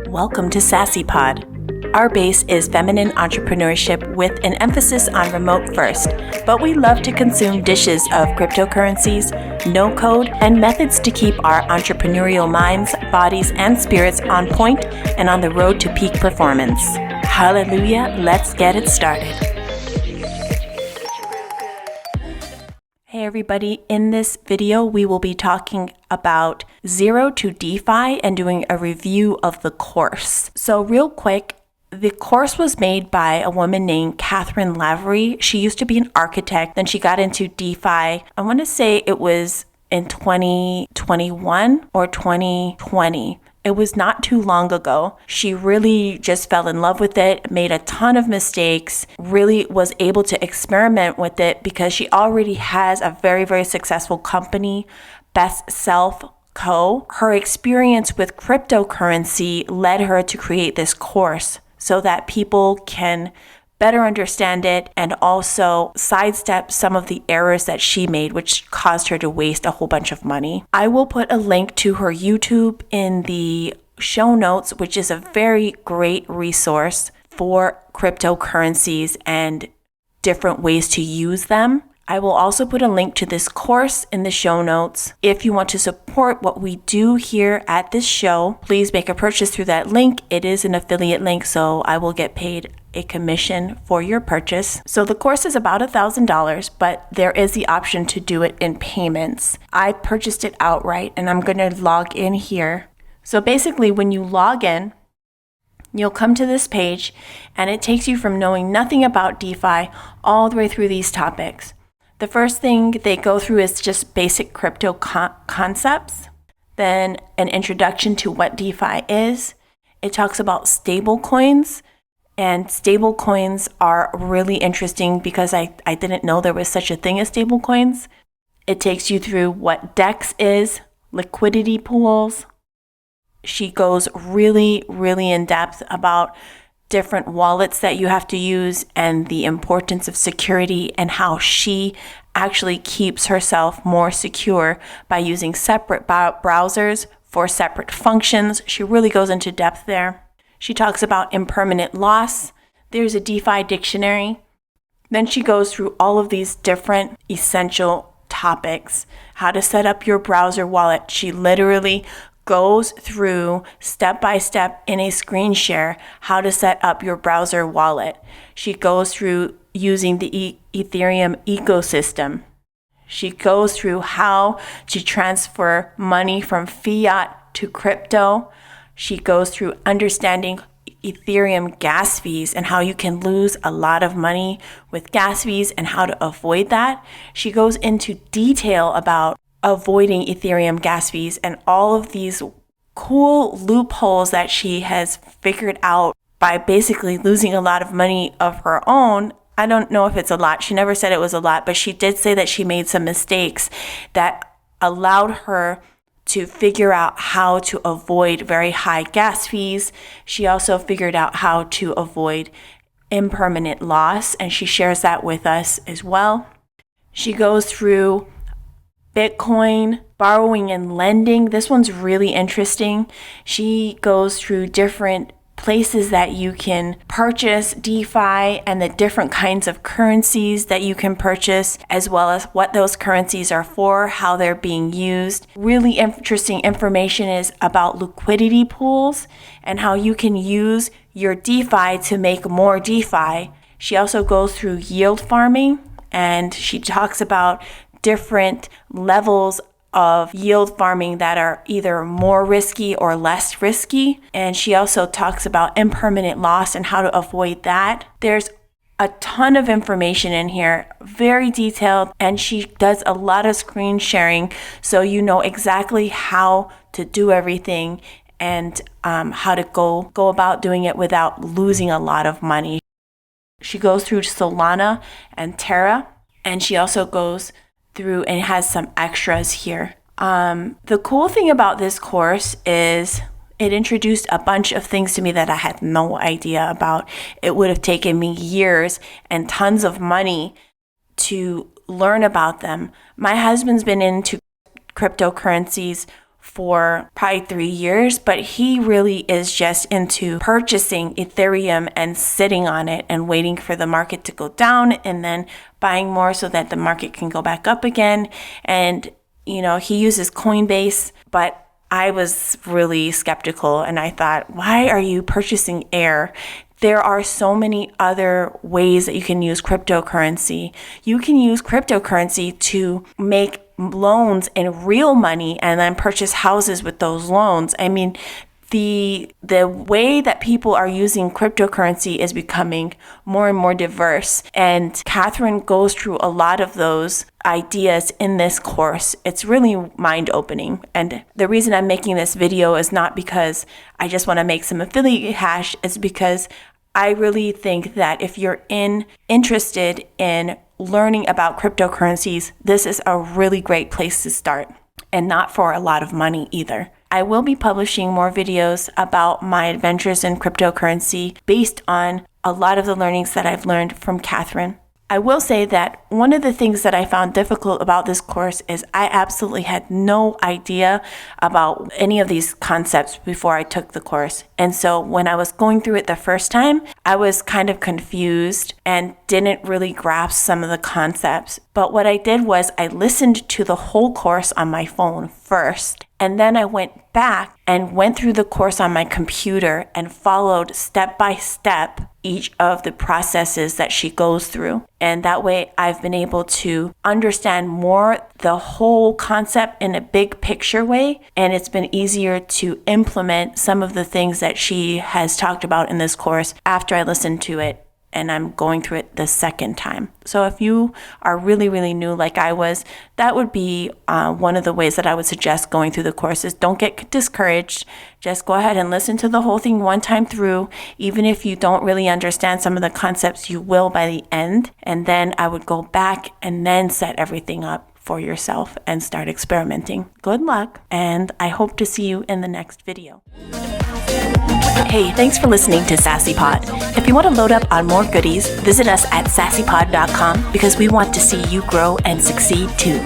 Welcome to SaaSy Pod. Our base is feminine entrepreneurship with an emphasis on remote first, but we love to consume dishes of cryptocurrencies, no code, and methods to keep our entrepreneurial minds, bodies, and spirits on point and on the road to peak performance. Hallelujah, let's get it started. Hey everybody, in this video we will be talking about Zero to DeFi and doing a review of the course. So real quick, the course was made by a woman named Cathryn Lavery. She used to be an architect, then she got into DeFi. I want to say it was in 2021 or 2020. It was not too long ago. She really just fell in love with it, made a ton of mistakes, really was able to experiment with it because she already has a very, very successful company, Best Self Co. Her experience with cryptocurrency led her to create this course so that people can better understand it and also sidestep some of the errors that she made, which caused her to waste a whole bunch of money. I will put a link to her YouTube in the show notes, which is a very great resource for cryptocurrencies and different ways to use them. I will also put a link to this course in the show notes. If you want to support what we do here at this show, please make a purchase through that link. It is an affiliate link, so I will get paid a commission for your purchase. So the course is about $1,000, but there is the option to do it in payments. I purchased it outright and I'm going to log in here. So basically when you log in, you'll come to this page and it takes you from knowing nothing about DeFi all the way through these topics. The first thing they go through is just basic crypto concepts, then an introduction to what DeFi is. It talks about stable coins, and stable coins are really interesting because I didn't know there was such a thing as stable coins. It takes you through what DEX is, liquidity pools. She goes really, really in depth about different wallets that you have to use and the importance of security and how she actually keeps herself more secure by using separate browsers for separate functions. She really goes into depth there. She talks about impermanent loss. There's a DeFi dictionary. Then she goes through all of these different essential topics. How to set up your browser wallet. She literally goes through step by step in a screen share how to set up your browser wallet. She goes through using the Ethereum ecosystem. She goes through how to transfer money from fiat to crypto. She goes through understanding Ethereum gas fees and how you can lose a lot of money with gas fees and how to avoid that. She goes into detail about avoiding Ethereum gas fees and all of these cool loopholes that she has figured out by basically losing a lot of money of her own. I don't know if it's a lot. She never said it was a lot, but she did say that she made some mistakes that allowed her to figure out how to avoid very high gas fees. She also figured out how to avoid impermanent loss, and she shares that with us as well. She goes through Bitcoin, borrowing and lending. This one's really interesting. She goes through different places that you can purchase DeFi and the different kinds of currencies that you can purchase, as well as what those currencies are for, how they're being used. Really interesting information is about liquidity pools and how you can use your DeFi to make more DeFi. She also goes through yield farming, and she talks about different levels of yield farming that are either more risky or less risky. And she also talks about impermanent loss and how to avoid that. There's a ton of information in here, very detailed, and she does a lot of screen sharing so you know exactly how to do everything and how to go about doing it without losing a lot of money. She goes through Solana and Terra, and she also goes through and has some extras here. The cool thing about this course is it introduced a bunch of things to me that I had no idea about. It would have taken me years and tons of money to learn about them. My husband's been into cryptocurrencies for probably 3 years, but he really is just into purchasing Ethereum and sitting on it and waiting for the market to go down and then buying more so that the market can go back up again. And, he uses Coinbase, but I was really skeptical and I thought, why are you purchasing air? There are so many other ways that you can use cryptocurrency. You can use cryptocurrency to make loans in real money and then purchase houses with those loans. I mean, the way that people are using cryptocurrency is becoming more and more diverse. And Cathryn goes through a lot of those ideas in this course. It's really mind-opening. And the reason I'm making this video is not because I just want to make some affiliate hash. It's because I really think that if you're interested in learning about cryptocurrencies, this is a really great place to start, and not for a lot of money either. I will be publishing more videos about my adventures in cryptocurrency based on a lot of the learnings that I've learned from Cathryn. I will say that one of the things that I found difficult about this course is I absolutely had no idea about any of these concepts before I took the course. And so when I was going through it the first time, I was kind of confused and didn't really grasp some of the concepts. But what I did was I listened to the whole course on my phone first. And then I went back and went through the course on my computer and followed step by step each of the processes that she goes through. And that way I've been able to understand more the whole concept in a big picture way. And it's been easier to implement some of the things that she has talked about in this course after I listened to it and I'm going through it the second time. So if you are really, really new like I was, that would be one of the ways that I would suggest going through the courses. Don't get discouraged. Just go ahead and listen to the whole thing one time through. Even if you don't really understand some of the concepts, you will by the end. And then I would go back and then set everything up for yourself and start experimenting. Good luck, and I hope to see you in the next video. Hey, thanks for listening to SaaSy Pod. If you want to load up on more goodies, visit us at SaaSyPod.com because we want to see you grow and succeed too.